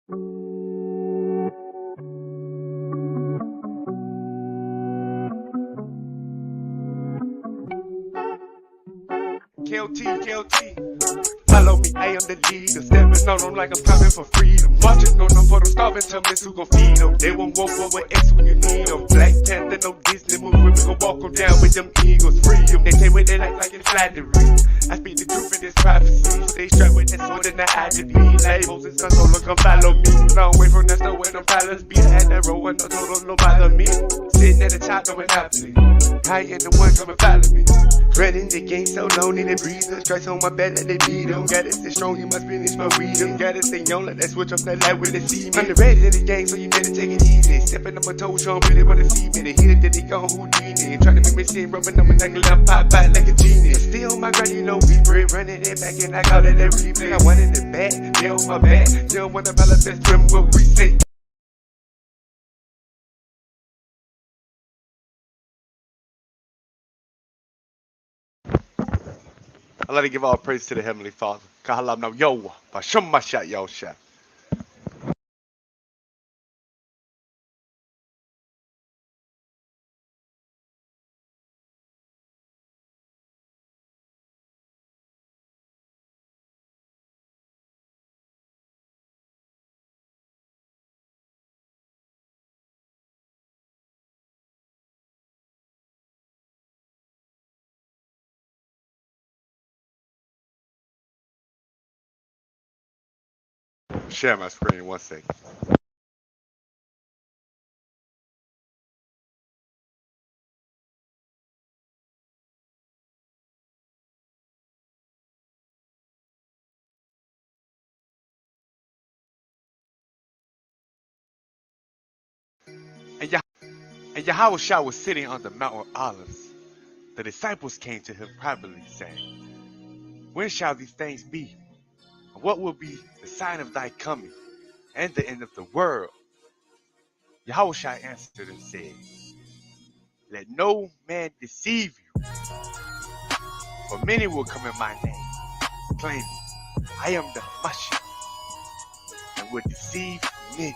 KLT. Follow me, I am the leader. Stepping on them like I'm climbing for freedom. Watching on them for them starving, tell me who gon' feed them. They won't walk over X when you need them. Black Panther, no Disney movie. We gon' walk them down with them eagles. Freedom, they say what they like it's flattery. I speak the truth in this prophecy. Stay strapped with that sword and the eye to be. Labels and sun, so look, come follow me. Long way from that store where them pilots be. I had that roll and no total, no bother me. Sitting at the top, going happily. I ain't the one coming follow me. Running the game so long, need a breather. Strikes on my back, let they beat them. Gotta stay strong, you must finish my freedom. Gotta stay young, let that switch up that light with the see me. I'm the ready in the game, so you better take it easy. Stepping on my toes, you don't really wanna see me. They hit it, then they go Houdini. Trying to make me sin, rubbing on my neck, I'm pop out like a genie. Still my grind, you know we bread. Running it back and I call it a replay. I wanted it back, they on my back. You don't wanna follow best friend, what we say. I'd like to give all praise to the Heavenly Father. Kahalam now yo, Bashum Mashat Yosha. Share my screen 1 second. And Yahushua was sitting on the Mount of Olives. The disciples came to him privately, saying, when shall these things be? And what will be the sign of thy coming and the end of the world? Yahushua answered and said, let no man deceive you, for many will come in my name, claiming, I am the Mashiach, and will deceive many.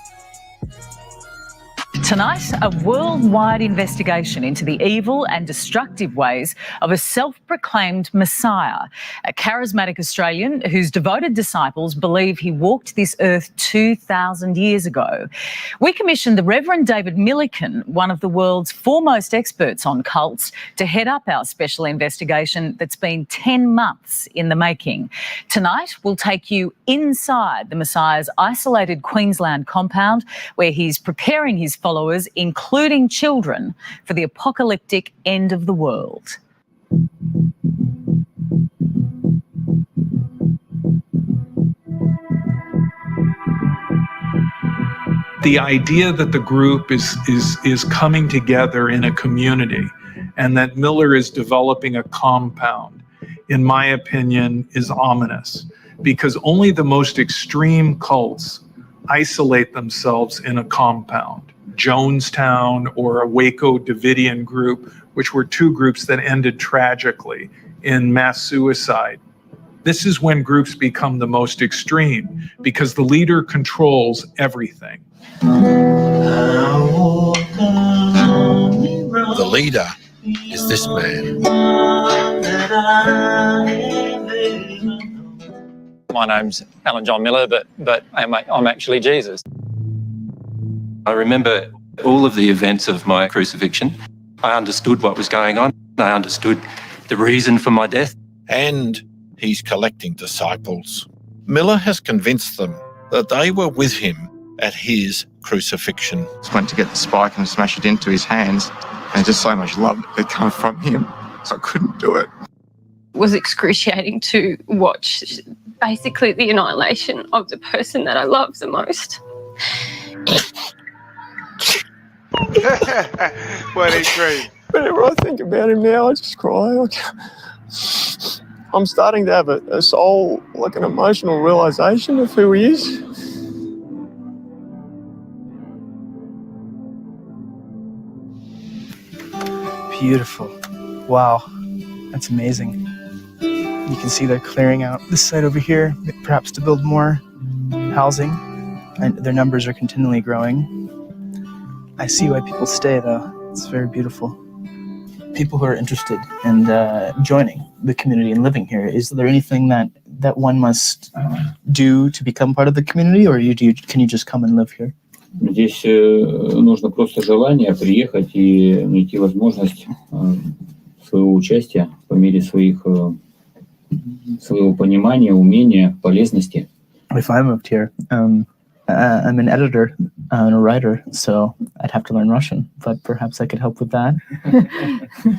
Tonight, a worldwide investigation into the evil and destructive ways of a self-proclaimed Messiah, a charismatic Australian whose devoted disciples believe he walked this earth 2,000 years ago. We commissioned the Reverend David Milliken, one of the world's foremost experts on cults, to head up our special investigation that's been 10 months in the making. Tonight, we'll take you inside the Messiah's isolated Queensland compound, where he's preparing his followers, including children, for the apocalyptic end of the world. The idea that the group is coming together in a community and that Miller is developing a compound, in my opinion, is ominous, because only the most extreme cults isolate themselves in a compound. Jonestown or a Waco Davidian group, which were two groups that ended tragically in mass suicide. This is when groups become the most extreme, because the leader controls everything. The leader is this man. My name's Alan John Miller, but I'm actually Jesus. I remember all of the events of my crucifixion. I understood what was going on. I understood the reason for my death. And he's collecting disciples. Miller has convinced them that they were with him at his crucifixion. Just went to get the spike and smash it into his hands, and just so much love that came from him, so I couldn't do it. It was excruciating to watch basically the annihilation of the person that I love the most. Well, they crazy. Whenever I think about him now, I just cry. I'm starting to have a soul, like an emotional realization of who he is. Beautiful. Wow, that's amazing. You can see they're clearing out this site over here, perhaps to build more housing. and their numbers are continually growing. I see why people stay, though. It's very beautiful. People who are interested in joining the community and living here, is there anything that one must do to become part of the community, or can you just come and live here? Здесь нужно просто желание приехать и найти возможность своего участия по мере своего понимания, умения, полезности. If I moved here, I'm an editor and a writer, so I'd have to learn Russian, but perhaps I could help with that.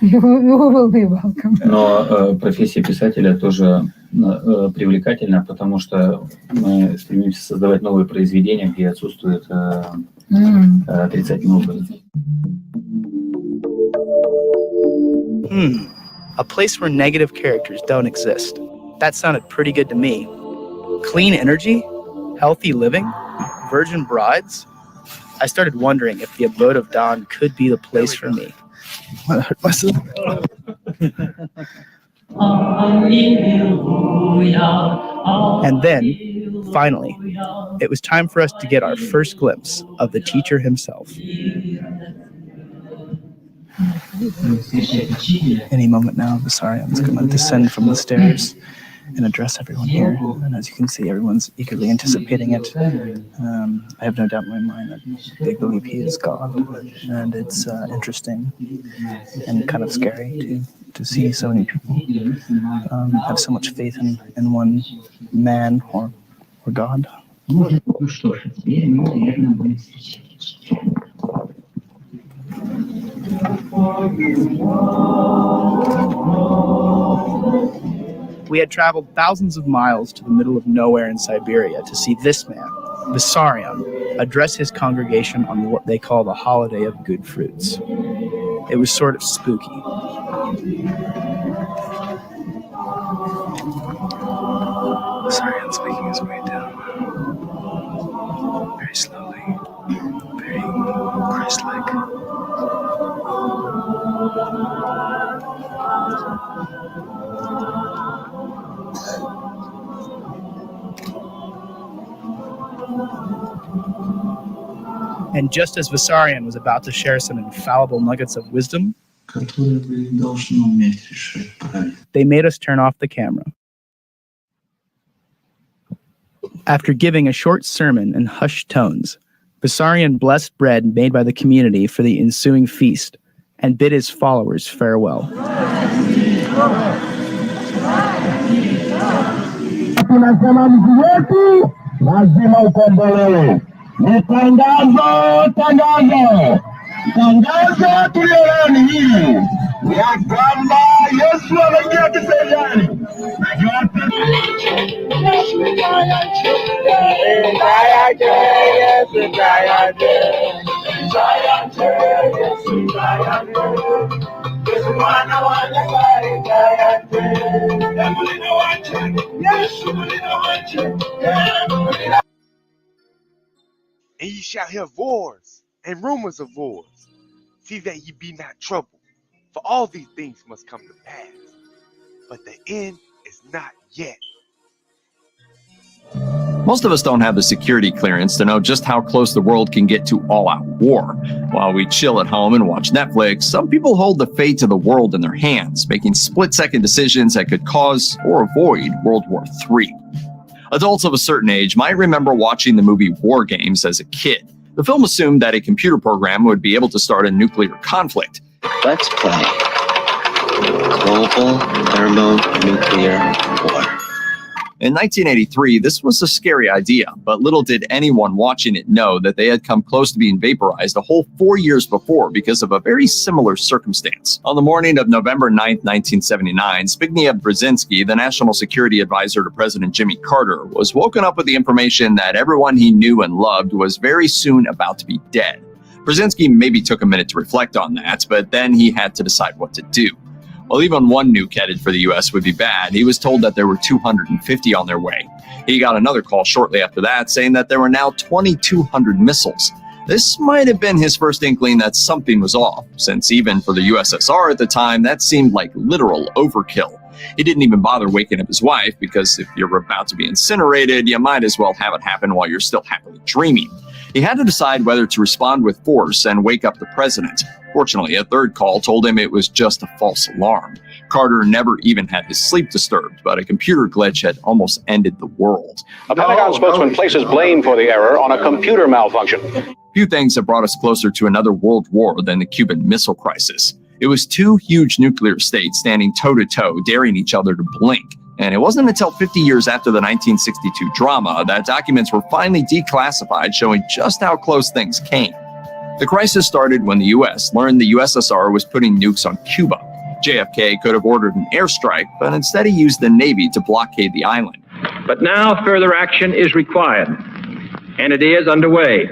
You will be welcome. Но профессия писателя тоже привлекательна, потому что мы стремимся создавать новые произведения, где отсутствует отрицательный образ. A place where negative characters don't exist. That sounded pretty good to me. Clean energy, healthy living, virgin brides. I started wondering if the abode of Don could be the place for me. And then, finally, it was time for us to get our first glimpse of the teacher himself. Any moment now, Vissarion's going to descend from the stairs and address everyone here. And as you can see, everyone's eagerly anticipating it. I have no doubt in my mind that they believe he is God. And it's interesting and kind of scary to see so many people have so much faith in one man or God. We had traveled thousands of miles to the middle of nowhere in Siberia to see this man, Vissarion, address his congregation on what they call the Holiday of Good Fruits. It was sort of spooky. Vissarion's making his way down. Very slowly. Very Christ-like. And just as Vissarion was about to share some infallible nuggets of wisdom, they made us turn off the camera. After giving a short sermon in hushed tones, Vissarion blessed bread made by the community for the ensuing feast and bid his followers farewell. Tangazo tulioni hili ya kwamba Yesu anaingia kisejani. And ye shall hear wars and rumors of wars. See that ye be not troubled, for all these things must come to pass. But the end is not yet. Most of us don't have the security clearance to know just how close the world can get to all-out war. While we chill at home and watch Netflix, some people hold the fate of the world in their hands, making split-second decisions that could cause or avoid World War III. Adults of a certain age might remember watching the movie War Games as a kid. The film assumed that a computer program would be able to start a nuclear conflict. Let's play Global Thermonuclear War. In 1983, this was a scary idea, but little did anyone watching it know that they had come close to being vaporized a whole 4 years before because of a very similar circumstance. On the morning of November 9, 1979, Zbigniew Brzezinski, the national security advisor to President Jimmy Carter, was woken up with the information that everyone he knew and loved was very soon about to be dead. Brzezinski maybe took a minute to reflect on that, but then he had to decide what to do. While even one nuke headed for the U.S. would be bad, he was told that there were 250 on their way. He got another call shortly after that saying that there were now 2,200 missiles. This might have been his first inkling that something was off, since even for the USSR at the time, that seemed like literal overkill. He didn't even bother waking up his wife because if you're about to be incinerated, you might as well have it happen while you're still happily dreaming. He had to decide whether to respond with force and wake up the president. Fortunately, a third call told him it was just a false alarm. Carter never even had his sleep disturbed, but a computer glitch had almost ended the world. A Pentagon spokesman places blame for the error on a computer malfunction. Few things have brought us closer to another world war than the Cuban Missile Crisis. It was two huge nuclear states standing toe-to-toe, daring each other to blink. And it wasn't until 50 years after the 1962 drama that documents were finally declassified showing just how close things came. The crisis started when the U.S. learned the USSR was putting nukes on Cuba. JFK could have ordered an airstrike, but instead he used the Navy to blockade the island. But now further action is required, and it is underway.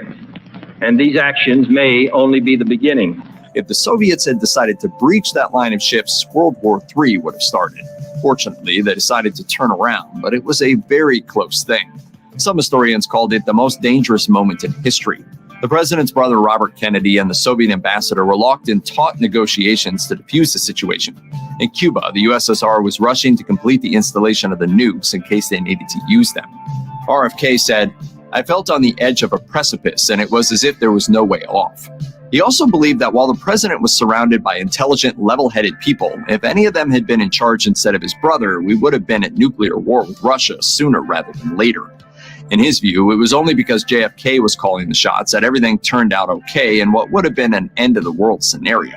And these actions may only be the beginning. If the Soviets had decided to breach that line of ships, World War III would have started. Fortunately, they decided to turn around, but it was a very close thing. Some historians called it the most dangerous moment in history. The president's brother, Robert Kennedy, and the Soviet ambassador were locked in taut negotiations to defuse the situation. In Cuba, the USSR was rushing to complete the installation of the nukes in case they needed to use them. RFK said, "I felt on the edge of a precipice, and it was as if there was no way off." He also believed that while the president was surrounded by intelligent, level-headed people, if any of them had been in charge instead of his brother, we would have been at nuclear war with Russia sooner rather than later. In his view, it was only because JFK was calling the shots that everything turned out okay in what would have been an end-of-the-world scenario.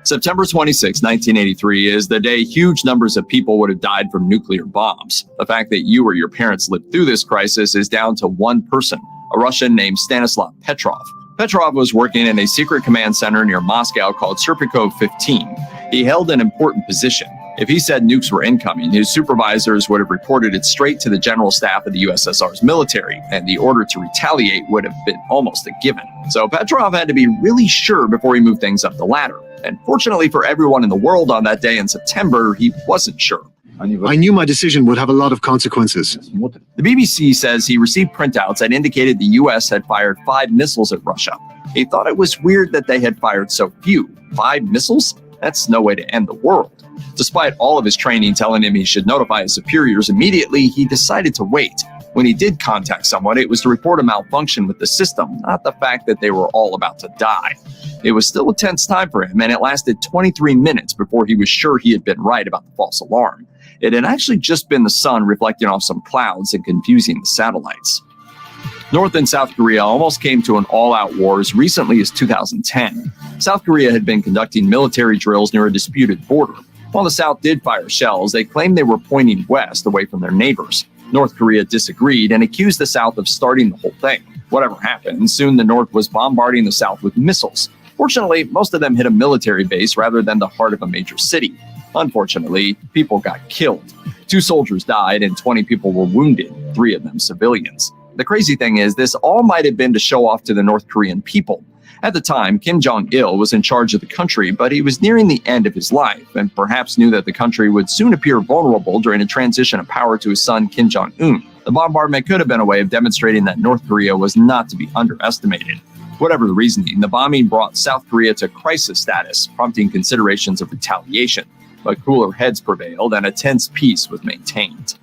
September 26, 1983 is the day huge numbers of people would have died from nuclear bombs. The fact that you or your parents lived through this crisis is down to one person, a Russian named Stanislav Petrov. Petrov was working in a secret command center near Moscow called Serpukov 15. He held an important position. If he said nukes were incoming, his supervisors would have reported it straight to the general staff of the USSR's military, and the order to retaliate would have been almost a given. So Petrov had to be really sure before he moved things up the ladder. And fortunately for everyone in the world on that day in September, he wasn't sure. I knew my decision would have a lot of consequences. The BBC says he received printouts that indicated the U.S. had fired 5 missiles at Russia. He thought it was weird that they had fired so few. 5 missiles? That's no way to end the world. Despite all of his training telling him he should notify his superiors immediately, he decided to wait. When he did contact someone, it was to report a malfunction with the system, not the fact that they were all about to die. It was still a tense time for him, and it lasted 23 minutes before he was sure he had been right about the false alarm. It had actually just been the sun reflecting off some clouds and confusing the satellites. North and South Korea almost came to an all-out war as recently as 2010. South Korea had been conducting military drills near a disputed border. While the South did fire shells, they claimed they were pointing west away from their neighbors. North Korea disagreed and accused the South of starting the whole thing. Whatever happened, soon the North was bombarding the South with missiles. Fortunately, most of them hit a military base rather than the heart of a major city. Unfortunately, people got killed. 2 soldiers died and 20 people were wounded, 3 of them civilians. The crazy thing is, this all might have been to show off to the North Korean people. At the time, Kim Jong-il was in charge of the country, but he was nearing the end of his life and perhaps knew that the country would soon appear vulnerable during a transition of power to his son, Kim Jong-un. The bombardment could have been a way of demonstrating that North Korea was not to be underestimated. Whatever the reasoning, the bombing brought South Korea to crisis status, prompting considerations of retaliation. But cooler heads prevailed and a tense peace was maintained.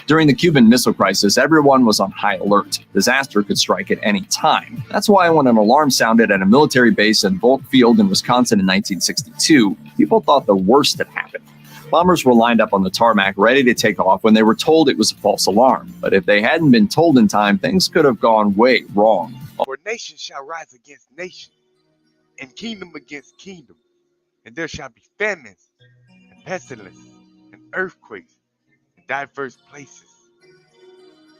During the Cuban Missile Crisis, everyone was on high alert. Disaster could strike at any time. That's why when an alarm sounded at a military base in Volk Field in Wisconsin in 1962, people thought the worst had happened. Bombers were lined up on the tarmac ready to take off when they were told it was a false alarm. But if they hadn't been told in time, things could have gone way wrong. For nation shall rise against nation, and kingdom against kingdom, and there shall be famines, and pestilences, and earthquakes, in diverse places.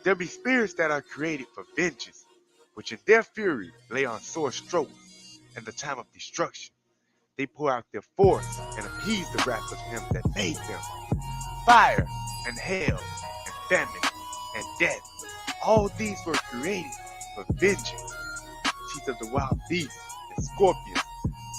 There be spirits that are created for vengeance, which in their fury lay on sore strokes, and the time of destruction. They pour out their force and appease the wrath of him that made them. Fire and hail and famine and death, all these were created for vengeance. Teeth of the wild beasts and scorpions,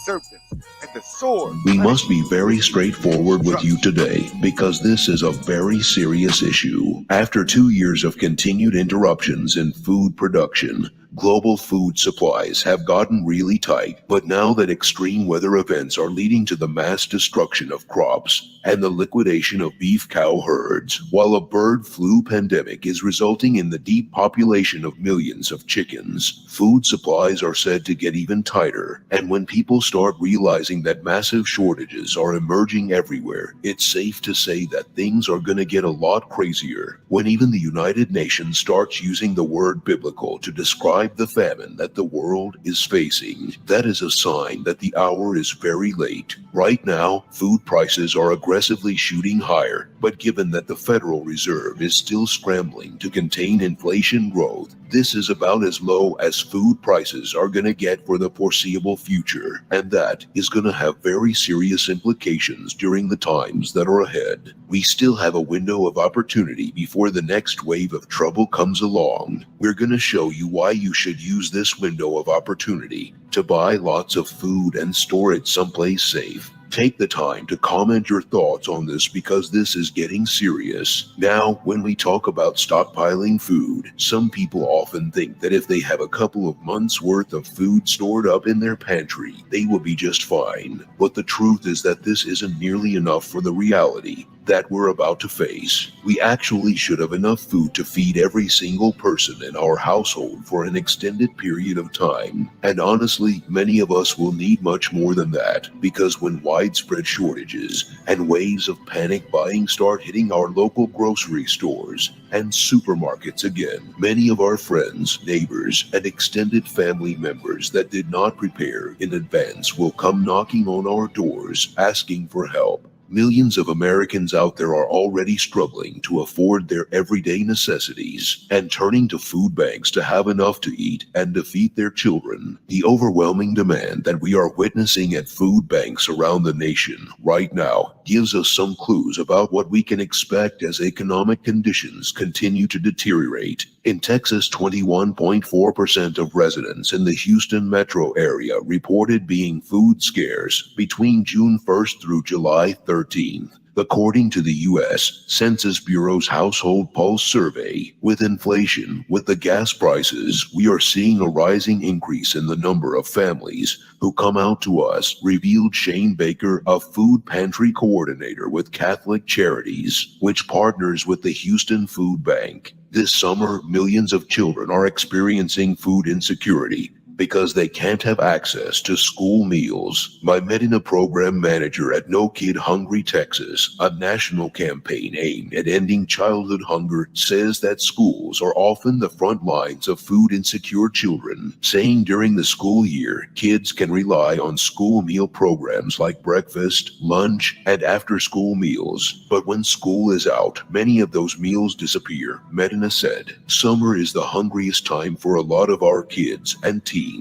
serpents, and the sword. We must be very straightforward with you today because this is a very serious issue. After 2 years of continued interruptions in food production, Global food supplies have gotten really tight, but now that extreme weather events are leading to the mass destruction of crops and the liquidation of beef cow herds, while a bird flu pandemic is resulting in the depopulation of millions of chickens, food supplies are said to get even tighter. And when people start realizing that massive shortages are emerging everywhere, it's safe to say that things are going to get a lot crazier. When even the United Nations starts using the word biblical to describe the famine that the world is facing, that is a sign that the hour is very late. Right now, food prices are aggressively shooting higher, but given that the Federal Reserve is still scrambling to contain inflation growth, this is about as low as food prices are going to get for the foreseeable future, and that is going to have very serious implications during the times that are ahead. We still have a window of opportunity before the next wave of trouble comes along. We're going to show you why you should use this window of opportunity to buy lots of food and store it someplace safe. Take the time to comment your thoughts on this because this is getting serious. Now, when we talk about stockpiling food, some people often think that if they have a couple of months' worth of food stored up in their pantry, they will be just fine. But the truth is that this isn't nearly enough for the reality that we're about to face. We actually should have enough food to feed every single person in our household for an extended period of time. And honestly, many of us will need much more than that, because when widespread shortages and waves of panic buying start hitting our local grocery stores and supermarkets again, many of our friends, neighbors, and extended family members that did not prepare in advance will come knocking on our doors asking for help. Millions of Americans out there are already struggling to afford their everyday necessities and turning to food banks to have enough to eat and to feed their children. The overwhelming demand that we are witnessing at food banks around the nation right now gives us some clues about what we can expect as economic conditions continue to deteriorate. In Texas, 21.4% of residents in the Houston metro area reported being food scarce between June 1st through July 13th. According to the U.S. Census Bureau's Household Pulse survey, with inflation, with the gas prices, we are seeing a rising increase in the number of families who come out to us, revealed Shane Baker, a food pantry coordinator with Catholic Charities, which partners with the Houston Food Bank. This summer, millions of children are experiencing food insecurity because they can't have access to school meals. My Medina program manager at No Kid Hungry Texas, a national campaign aimed at ending childhood hunger, says that schools are often the front lines of food insecure children, saying during the school year, kids can rely on school meal programs like breakfast, lunch, and after-school meals. But when school is out, many of those meals disappear. Medina said, "Summer is the hungriest time for a lot of our kids and teens.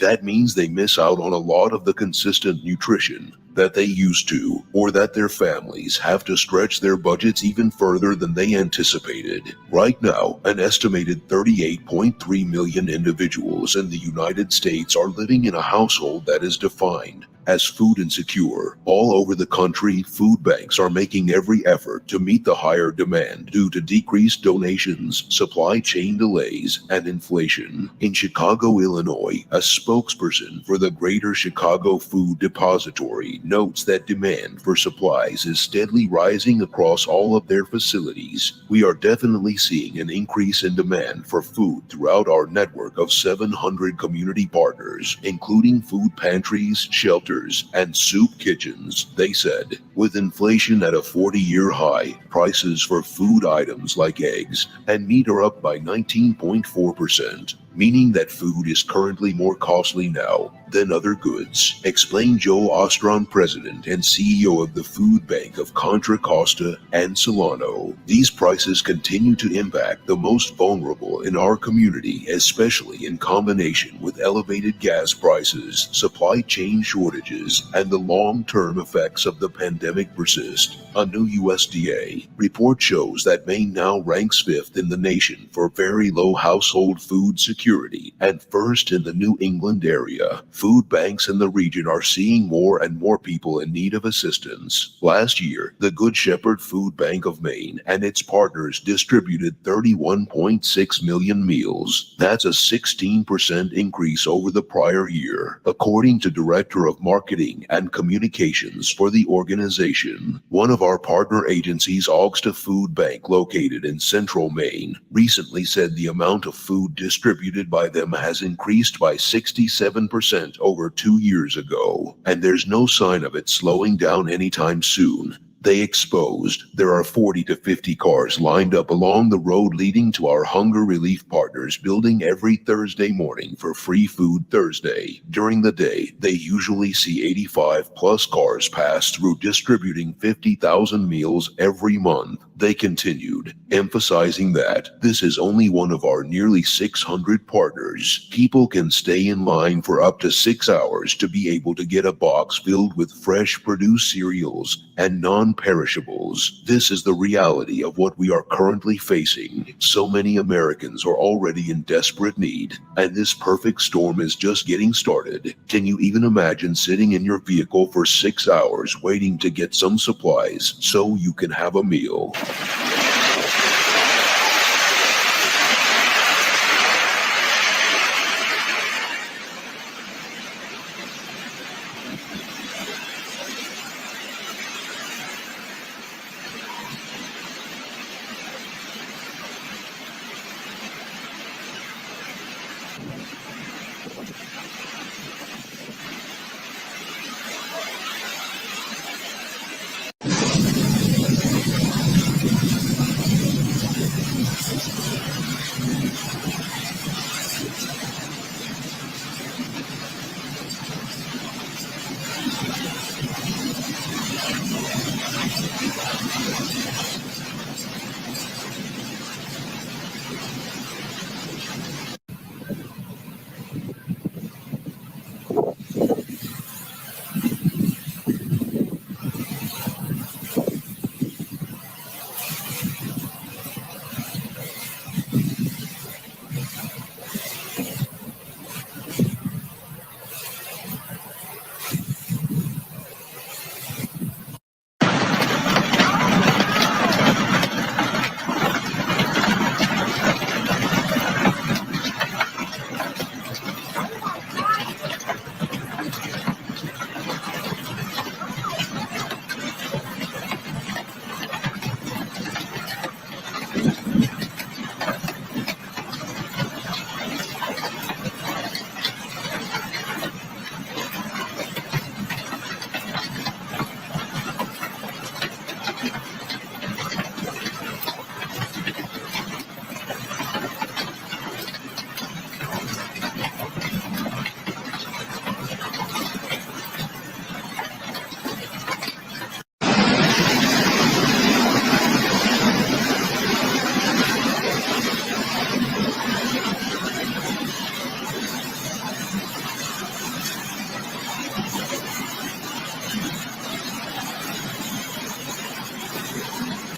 That means they miss out on a lot of the consistent nutrition that they used to, or that their families have to stretch their budgets even further than they anticipated." Right now, an estimated 38.3 million individuals in the United States are living in a household that is defined as food insecure. All over the country, food banks are making every effort to meet the higher demand due to decreased donations, supply chain delays, and inflation. In Chicago, Illinois, a spokesperson for the Greater Chicago Food Depository notes that demand for supplies is steadily rising across all of their facilities. We are definitely seeing an increase in demand for food throughout our network of 700 community partners, including food pantries, shelters, and soup kitchens, they said. With inflation at a 40-year high, prices for food items like eggs and meat are up by 19.4%. Meaning that food is currently more costly now than other goods, explained Joe Ostron, president and CEO of the Food Bank of Contra Costa and Solano. These prices continue to impact the most vulnerable in our community, especially in combination with elevated gas prices, supply chain shortages, and the long-term effects of the pandemic persist. A new USDA report shows that Maine now ranks 5th in the nation for very low household food security security and first in the New England area. Food banks in the region are seeing more and more people in need of assistance. Last year, the Good Shepherd Food Bank of Maine and its partners distributed 31.6 million meals. That's a 16% increase over the prior year, according to Director of Marketing and Communications for the organization. One of our partner agencies, Augusta Food Bank, located in central Maine, recently said the amount of food distributed by them has increased by 67% over 2 years ago, and there's no sign of it slowing down anytime soon. They exposed there are 40 to 50 cars lined up along the road leading to our hunger relief partners building every Thursday morning for Free Food Thursday. During the day, they usually see 85 plus cars pass through distributing 50,000 meals every month. They continued, emphasizing that this is only one of our nearly 600 partners. People can stay in line for up to 6 hours to be able to get a box filled with fresh produce cereals and non-perishables. This is the reality of what we are currently facing. So many Americans are already in desperate need, and this perfect storm is just getting started. Can you even imagine sitting in your vehicle for 6 hours waiting to get some supplies so you can have a meal?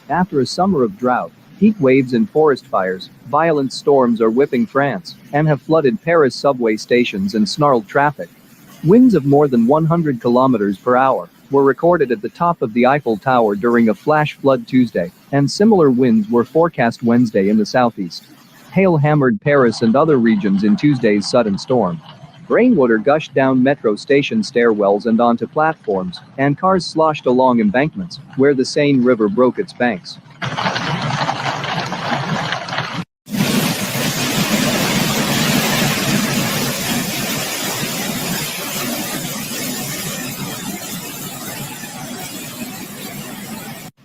After a summer of drought, heat waves and forest fires, violent storms are whipping France and have flooded Paris subway stations and snarled traffic. Winds of more than 100 kilometers per hour were recorded at the top of the Eiffel Tower during a flash flood Tuesday, and similar winds were forecast Wednesday in the southeast. Hail hammered Paris and other regions in Tuesday's sudden storm. Rainwater gushed down metro station stairwells and onto platforms, and cars sloshed along embankments, where the Seine River broke its banks.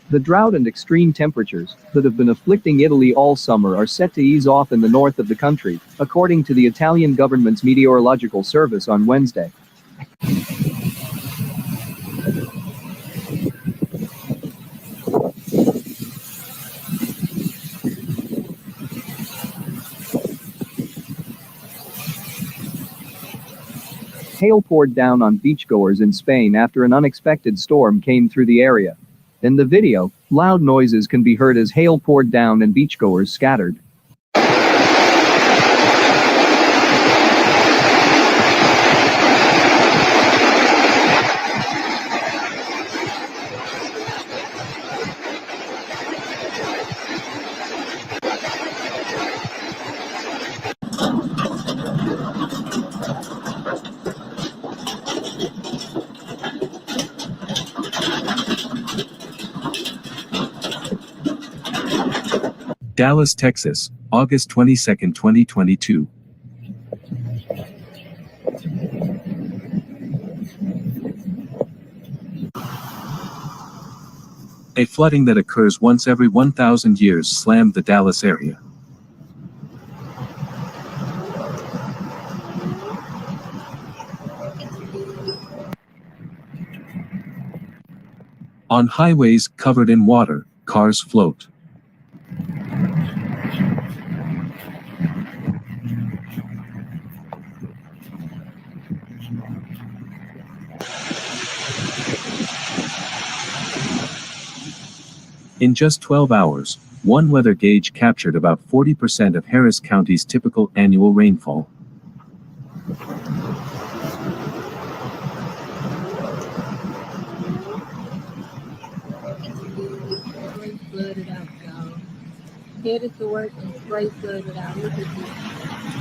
The drought and extreme temperatures that have been afflicting Italy all summer are set to ease off in the north of the country, according to the Italian government's meteorological service on Wednesday. Hail poured down on beachgoers in Spain after an unexpected storm came through the area. In the video, loud noises can be heard as hail poured down and beachgoers scattered. Dallas, Texas, August 22, 2022. A flooding that occurs once every 1,000 years slammed the Dallas area. On highways covered in water, cars float. In just 12 hours, one weather gauge captured about 40% of Harris County's typical annual rainfall. Headed to work and straight flooded out. Look at this.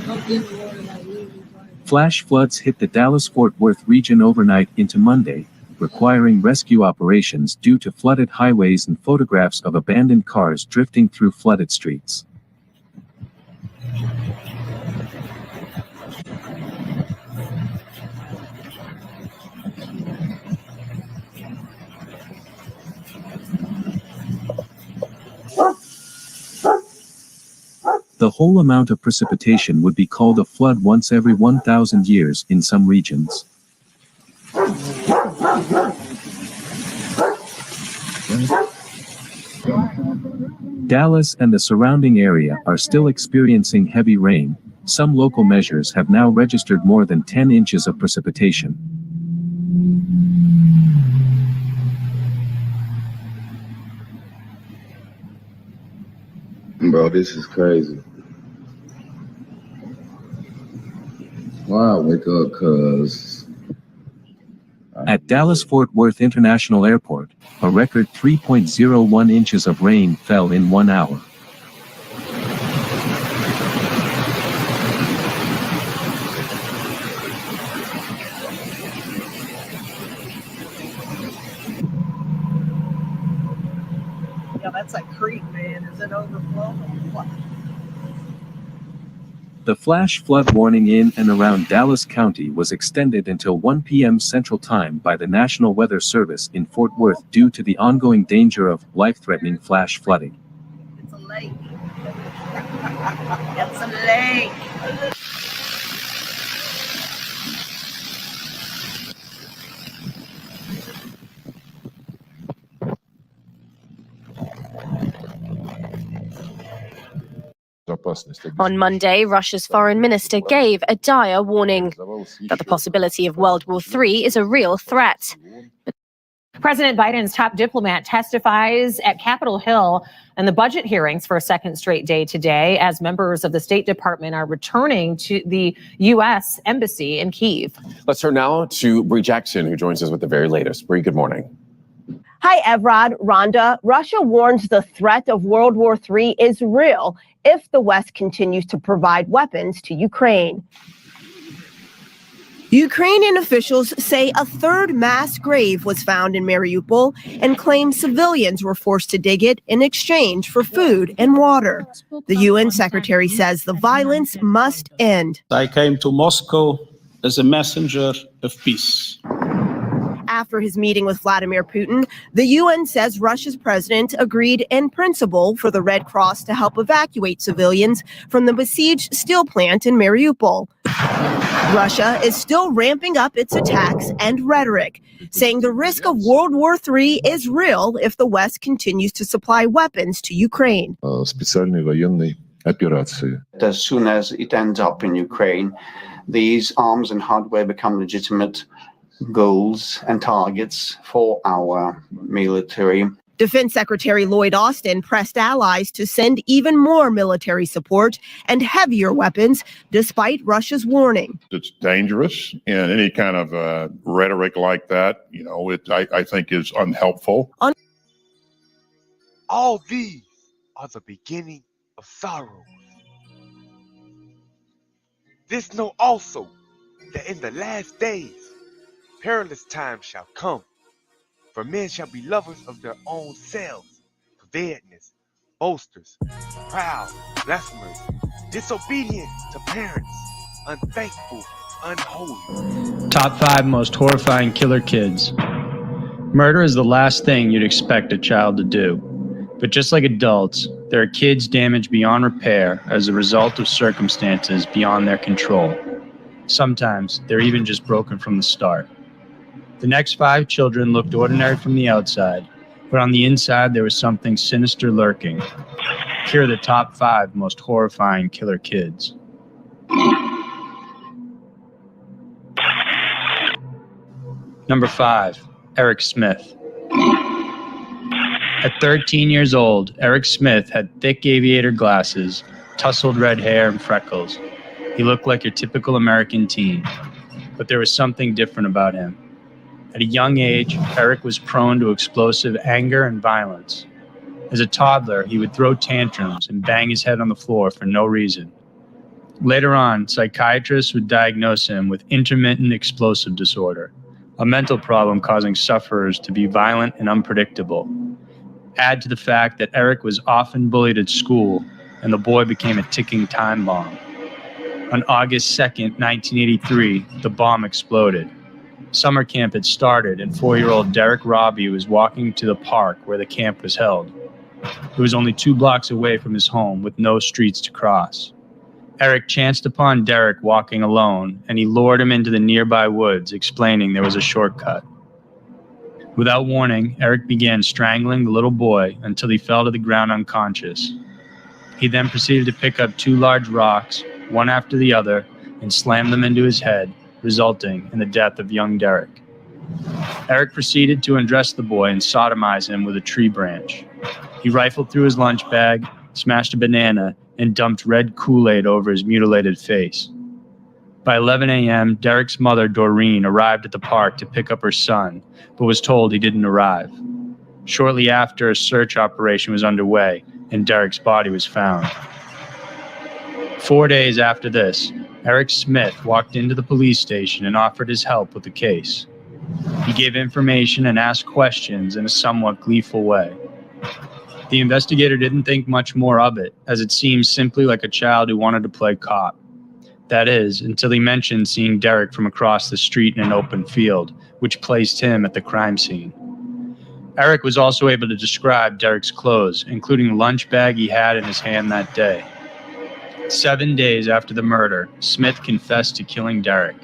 I'm getting water like literally. Flash floods hit the Dallas-Fort Worth region overnight into Monday, requiring rescue operations due to flooded highways and photographs of abandoned cars drifting through flooded streets. The whole amount of precipitation would be called a flood once every 1,000 years in some regions. Dallas and the surrounding area are still experiencing heavy rain. Some local measures have now registered more than 10 inches of precipitation. Bro, this is crazy. Why I wake up, cuz At Dallas-Fort Worth International Airport, a record 3.01 inches of rain fell in 1 hour. Yeah, that's a creek, man. Is it overflowing? What? The flash flood warning in and around Dallas County was extended until 1 p.m. Central Time by the National Weather Service in Fort Worth due to the ongoing danger of life-threatening flash flooding. It's a lake. It's a lake. On Monday, Russia's foreign minister gave a dire warning that the possibility of World War III is a real threat. President Biden's top diplomat testifies at Capitol Hill in the budget hearings for a second straight day today as members of the State Department are returning to the U.S. Embassy in Kyiv. Let's turn now to Bree Jackson, who joins us with the very latest. Bree, good morning. Hi, Evrod, Rhonda. Russia warns the threat of World War III is real if the West continues to provide weapons to Ukraine. Ukrainian officials say a third mass grave was found in Mariupol and claim civilians were forced to dig it in exchange for food and water. The UN secretary says the violence must end. I came to Moscow as a messenger of peace. After his meeting with Vladimir Putin, the UN says Russia's president agreed in principle for the Red Cross to help evacuate civilians from the besieged steel plant in Mariupol. Russia is still ramping up its attacks and rhetoric, saying the risk of World War III is real if the West continues to supply weapons to Ukraine. Специальной военной операции. As soon as it ends up in Ukraine, these arms and hardware become legitimate goals and targets for our military. Defense Secretary Lloyd Austin pressed allies to send even more military support and heavier weapons, despite Russia's warning. It's dangerous, and any kind of rhetoric like that, I think is unhelpful. All these are the beginning of sorrows. This know also that in the last days perilous times shall come. For men shall be lovers of their own selves, covetousness, boasters, proud, blasphemers, disobedient to parents, unthankful, unholy. Top 5 most horrifying killer kids. Murder is the last thing you'd expect a child to do. But just like adults, there are kids damaged beyond repair as a result of circumstances beyond their control. Sometimes they're even just broken from the start. The next 5 children looked ordinary from the outside, but on the inside there was something sinister lurking. Here are the top 5 most horrifying killer kids. Number 5, Eric Smith. At 13 years old, Eric Smith had thick aviator glasses, tousled red hair, and freckles. He looked like your typical American teen, but there was something different about him. At a young age, Eric was prone to explosive anger and violence. As a toddler, he would throw tantrums and bang his head on the floor for no reason. Later on, psychiatrists would diagnose him with intermittent explosive disorder, a mental problem causing sufferers to be violent and unpredictable. Add to the fact that Eric was often bullied at school, and the boy became a ticking time bomb. On August 2nd, 1983, the bomb exploded. Summer camp had started, and 4-year-old Derek Robbie was walking to the park where the camp was held. It was only 2 blocks away from his home with no streets to cross. Eric chanced upon Derek walking alone, and he lured him into the nearby woods, explaining there was a shortcut. Without warning, Eric began strangling the little boy until he fell to the ground unconscious. He then proceeded to pick up 2 large rocks, one after the other, and slam them into his head, resulting in the death of young Derek. Eric proceeded to undress the boy and sodomize him with a tree branch. He rifled through his lunch bag, smashed a banana, and dumped red Kool-Aid over his mutilated face. By 11 a.m., Derek's mother, Doreen, arrived at the park to pick up her son, but was told he didn't arrive. Shortly after, a search operation was underway, and Derek's body was found. 4 days after this, Eric Smith walked into the police station and offered his help with the case. He gave information and asked questions in a somewhat gleeful way. The investigator didn't think much more of it, as it seemed simply like a child who wanted to play cop. That is, until he mentioned seeing Derek from across the street in an open field, which placed him at the crime scene. Eric was also able to describe Derek's clothes, including the lunch bag he had in his hand that day. 7 days after the murder, Smith confessed to killing Derek.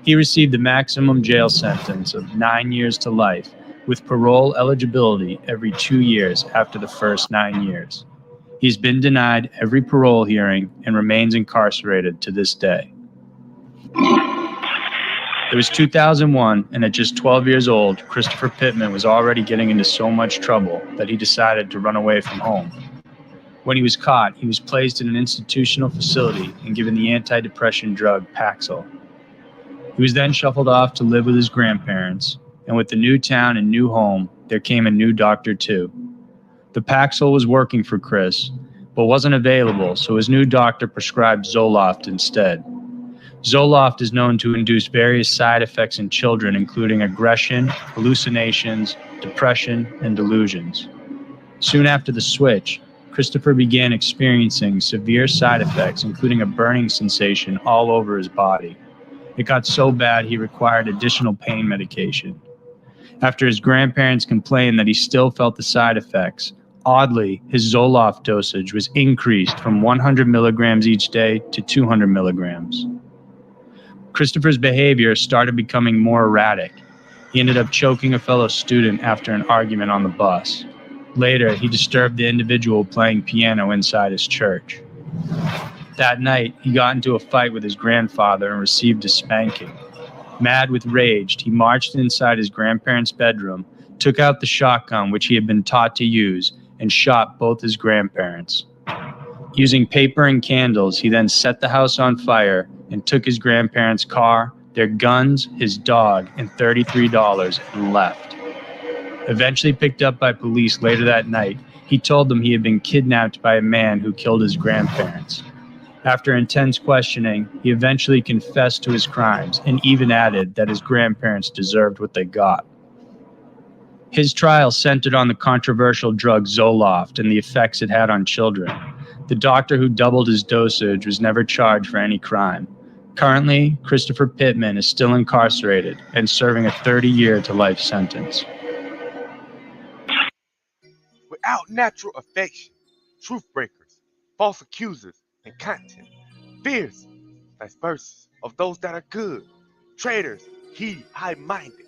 He received the maximum jail sentence of 9 years to life, with parole eligibility every 2 years after the first 9 years. He's been denied every parole hearing and remains incarcerated to this day. It was 2001, and at just 12 years old, Christopher Pittman was already getting into so much trouble that he decided to run away from home. When he was caught, he was placed in an institutional facility and given the antidepressant drug Paxil. He was then shuffled off to live with his grandparents, and with the new town and new home, there came a new doctor too. The Paxil was working for Chris, but wasn't available, so his new doctor prescribed Zoloft instead. Zoloft is known to induce various side effects in children, including aggression, hallucinations, depression, and delusions. Soon after the switch, Christopher began experiencing severe side effects, including a burning sensation all over his body. It got so bad he required additional pain medication. After his grandparents complained that he still felt the side effects, oddly, his Zoloft dosage was increased from 100 milligrams each day to 200 milligrams. Christopher's behavior started becoming more erratic. He ended up choking a fellow student after an argument on the bus. Later, he disturbed the individual playing piano inside his church. That night, he got into a fight with his grandfather and received a spanking. Mad with rage, he marched inside his grandparents' bedroom, took out the shotgun which he had been taught to use, and shot both his grandparents. Using paper and candles, he then set the house on fire and took his grandparents' car, their guns, his dog, and $33 and left. Eventually picked up by police later that night, he told them he had been kidnapped by a man who killed his grandparents. After intense questioning, he eventually confessed to his crimes and even added that his grandparents deserved what they got. His trial centered on the controversial drug Zoloft and the effects it had on children. The doctor who doubled his dosage was never charged for any crime. Currently, Christopher Pittman is still incarcerated and serving a 30-year to life sentence. Without natural affection, truth breakers, false accusers, and content, fierce dispersers of those that are good, traitors, high-minded,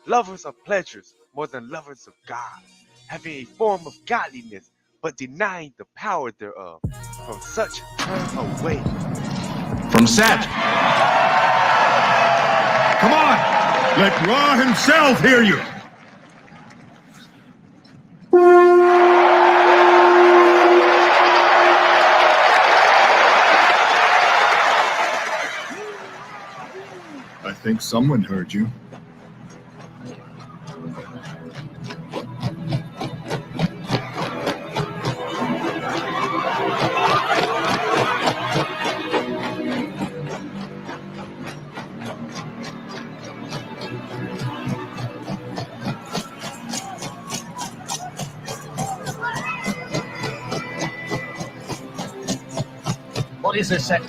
lovers of pleasures more than lovers of God, having a form of godliness but denying the power thereof. From such turn away. From set. Come on! Let Ra himself hear you! I think someone heard you. What is this set?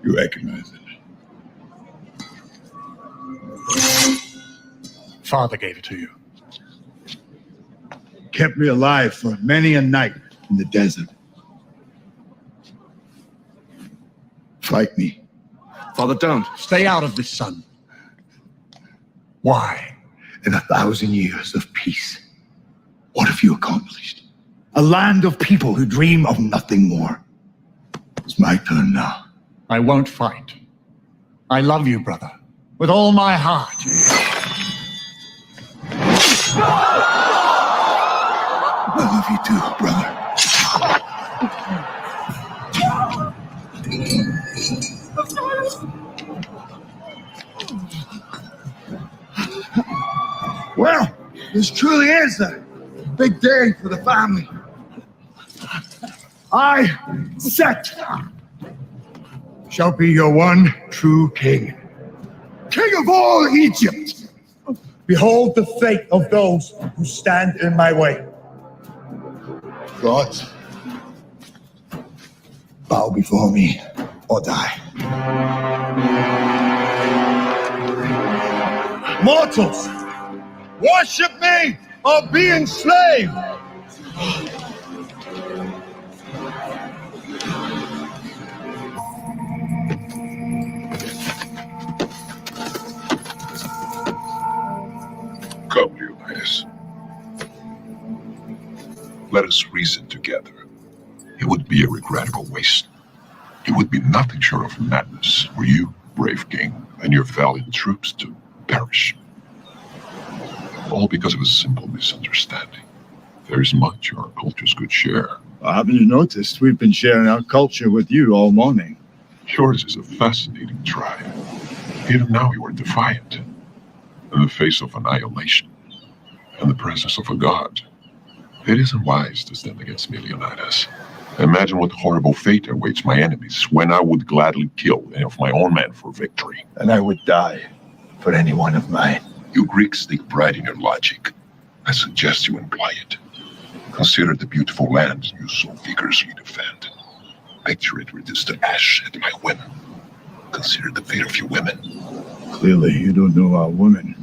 You recognize it. Father gave it to you. Kept me alive for many a night in the desert. Fight me. Father, don't. Stay out of this, son. Why? In 1,000 years of peace, what have you accomplished? A land of people who dream of nothing more. It's my turn now. I won't fight. I love you, brother, with all my heart. I love you too, brother. Well, this truly is a big day for the family. I, Set, shall be your one true king. King of all Egypt. Behold the fate of those who stand in my way. Gods, bow before me or die. Mortals, worship me or be enslaved. Come, Leonidas. Let us reason together. It would be a regrettable waste. It would be nothing short of madness for you, brave king, and your valiant troops to perish. All because of a simple misunderstanding. There is much our cultures could share. Haven't you noticed we've been sharing our culture with you all morning? Yours is a fascinating tribe. Even now you are defiant. In the face of annihilation, and the presence of a god. It isn't wise to stand against me, Leonidas. Imagine what horrible fate awaits my enemies when I would gladly kill any of my own men for victory. And I would die for any one of mine. You Greeks take pride in your logic. I suggest you employ it. Consider the beautiful land you so vigorously defend. Picture it reduced to ash at my whim. Consider the fate of your women. Clearly, you don't know our women.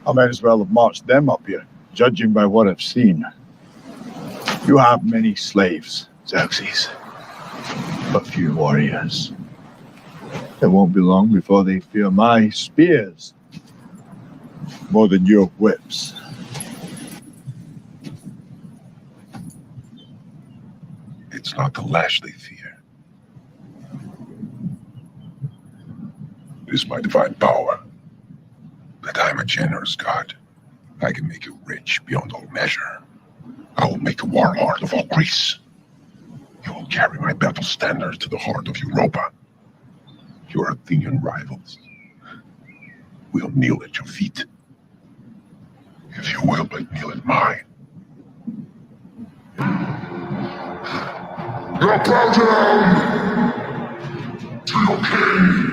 I might as well have marched them up here, judging by what I've seen. You have many slaves, Xerxes, but few warriors. It won't be long before they fear my spears more than your whips. It's not the lash they fear. It is my divine power. That I am a generous god. I can make you rich beyond all measure. I will make a warlord of all Greece. You will carry my battle standard to the heart of Europa. Your Athenian rivals will kneel at your feet. If you will but kneel at mine. Now bow down to your king.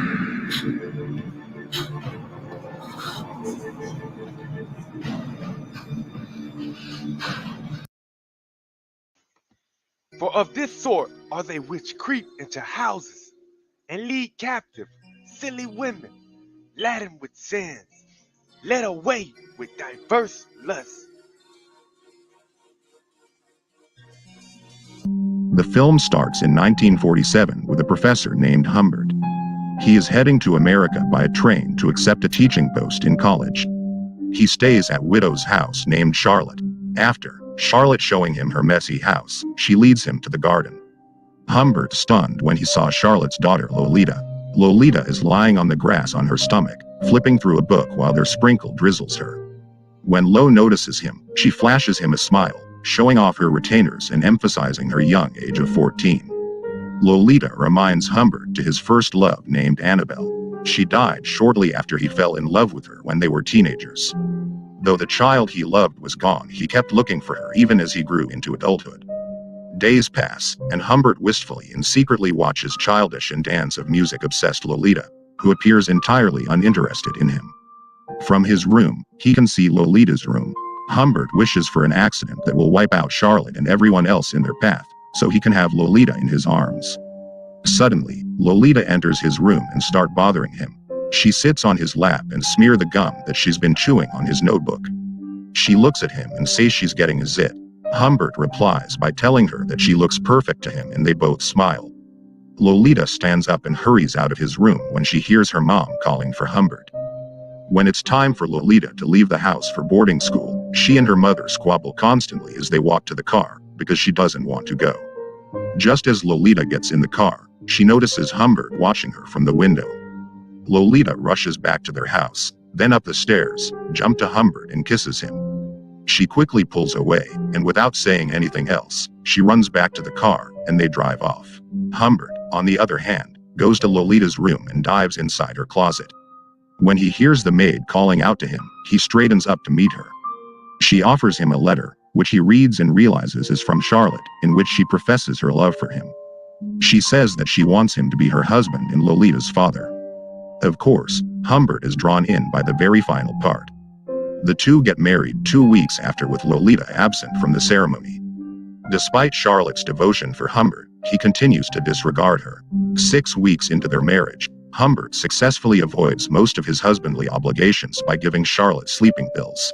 For of this sort are they which creep into houses and lead captive silly women, laden with sins, led away with diverse lusts. The film starts in 1947 with a professor named Humbert. He is heading to America by a train to accept a teaching post in college. He stays at widow's house named Charlotte. After Charlotte showing him her messy house, she leads him to the garden. Humbert stunned when he saw Charlotte's daughter Lolita. Lolita is lying on the grass on her stomach, flipping through a book while their sprinkle drizzles her. When Lo notices him, she flashes him a smile, showing off her retainers and emphasizing her young age of 14. Lolita reminds Humbert to his first love named Annabelle. She died shortly after he fell in love with her when they were teenagers. Though the child he loved was gone, he kept looking for her even as he grew into adulthood. Days pass, and Humbert wistfully and secretly watches childish and dance of music-obsessed Lolita, who appears entirely uninterested in him. From his room, he can see Lolita's room. Humbert wishes for an accident that will wipe out Charlotte and everyone else in their path, so he can have Lolita in his arms. Suddenly, Lolita enters his room and starts bothering him. She sits on his lap and smears the gum that she's been chewing on his notebook. She looks at him and says she's getting a zit. Humbert replies by telling her that she looks perfect to him, and they both smile. Lolita stands up and hurries out of his room when she hears her mom calling for Humbert. When it's time for Lolita to leave the house for boarding school, she and her mother squabble constantly as they walk to the car, because she doesn't want to go. Just as Lolita gets in the car, she notices Humbert watching her from the window. Lolita rushes back to their house, then up the stairs, jumps to Humbert and kisses him. She quickly pulls away, and without saying anything else, she runs back to the car, and they drive off. Humbert, on the other hand, goes to Lolita's room and dives inside her closet. When he hears the maid calling out to him, he straightens up to meet her. She offers him a letter, which he reads and realizes is from Charlotte, in which she professes her love for him. She says that she wants him to be her husband and Lolita's father. Of course, Humbert is drawn in by the very final part. The two get married 2 weeks after, with Lolita absent from the ceremony. Despite Charlotte's devotion for Humbert, he continues to disregard her. 6 weeks into their marriage, Humbert successfully avoids most of his husbandly obligations by giving Charlotte sleeping pills.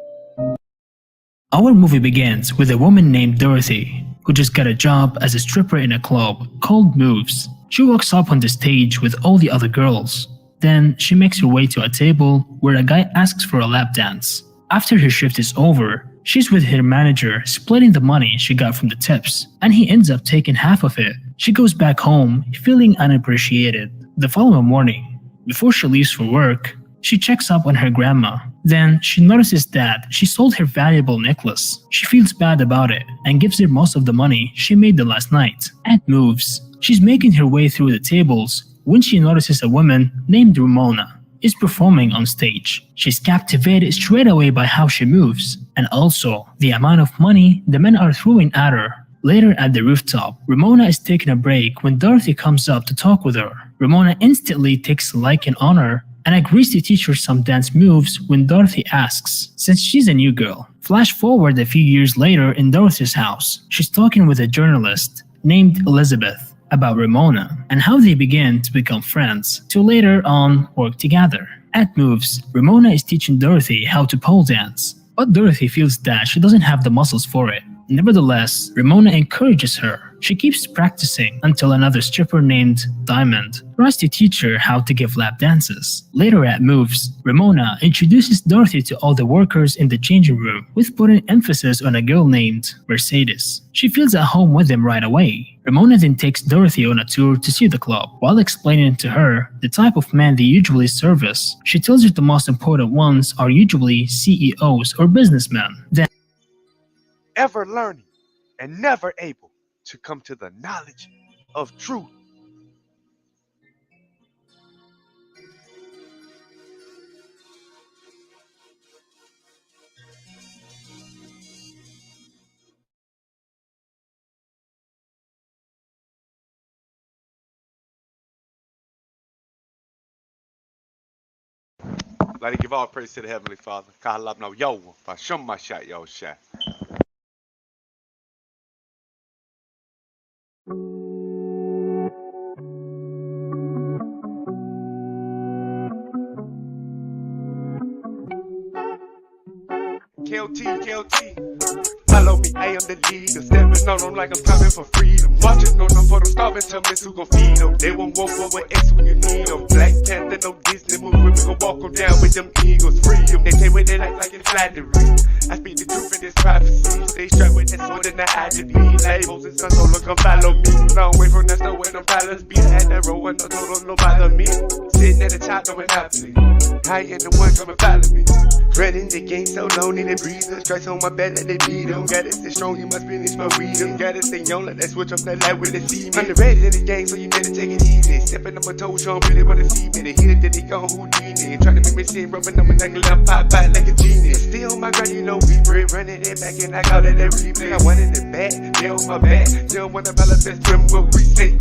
Our movie begins with a woman named Dorothy, who just got a job as a stripper in a club called Moves. She walks up on the stage with all the other girls. Then she makes her way to a table where a guy asks for a lap dance. After her shift is over, she's with her manager splitting the money she got from the tips, and he ends up taking half of it. She goes back home feeling unappreciated. The following morning, before she leaves for work, she checks up on her grandma. Then she notices that she sold her valuable necklace. She feels bad about it and gives her most of the money she made the last night. At Moves, she's making her way through the tables when she notices a woman named Ramona is performing on stage. She's captivated straight away by how she moves, and also the amount of money the men are throwing at her. Later at the rooftop, Ramona is taking a break when Dorothy comes up to talk with her. Ramona instantly takes a liking on her and agrees to teach her some dance moves when Dorothy asks, since she's a new girl. Flash forward a few years later in Dorothy's house. She's talking with a journalist named Elizabeth about Ramona and how they began to become friends to later on work together. At Moves, Ramona is teaching Dorothy how to pole dance, but Dorothy feels that she doesn't have the muscles for it. Nevertheless, Ramona encourages her. She keeps practicing until another stripper named Diamond tries to teach her how to give lap dances. Later at Moves, Ramona introduces Dorothy to all the workers in the changing room, with putting emphasis on a girl named Mercedes. She feels at home with them right away. Ramona then takes Dorothy on a tour to see the club. While explaining to her the type of men they usually service, she tells her the most important ones are usually CEOs or businessmen. Then, ever learning and never able to come to the knowledge of truth. Let it give all praise to the Heavenly Father. Kahalab no yo, Fashum my shot, yo shot. KLT. Follow me, I am the leader. Stepping on them like I'm coming for freedom. Watching on them for them starving, tell me who gon' feed them. They won't walk over X when you need them. Black Panther, no Disney movie. We gon' walk them down with them eagles. Free them. They say what they like it's flattery. I speak the truth in this prophecy. Stay strapped with that sword and the eye to be. Labels and sun, so look, come follow me. Long way from that where them palace be. I had that roll and no total, no bother me. Sitting at the top, going happily. I ain't the one coming follow me. Running the game so long, need a breather. Strikes on my bed, let they beat them. Gotta stay strong, you must finish my freedom. Gotta stay young, let that switch up that light with the see me. I'm the ready in the game, so you better take it easy. Stepping on my toes, you don't really wanna see me. They hit it, then they go Houdini. Trying to make me sin, rubbing on my neck, I'm pop out like a genius. Still my grind, you know we bread. Running it back and I call it a replay. I wanted it back, they on my back. Still wanna manifest them what we say.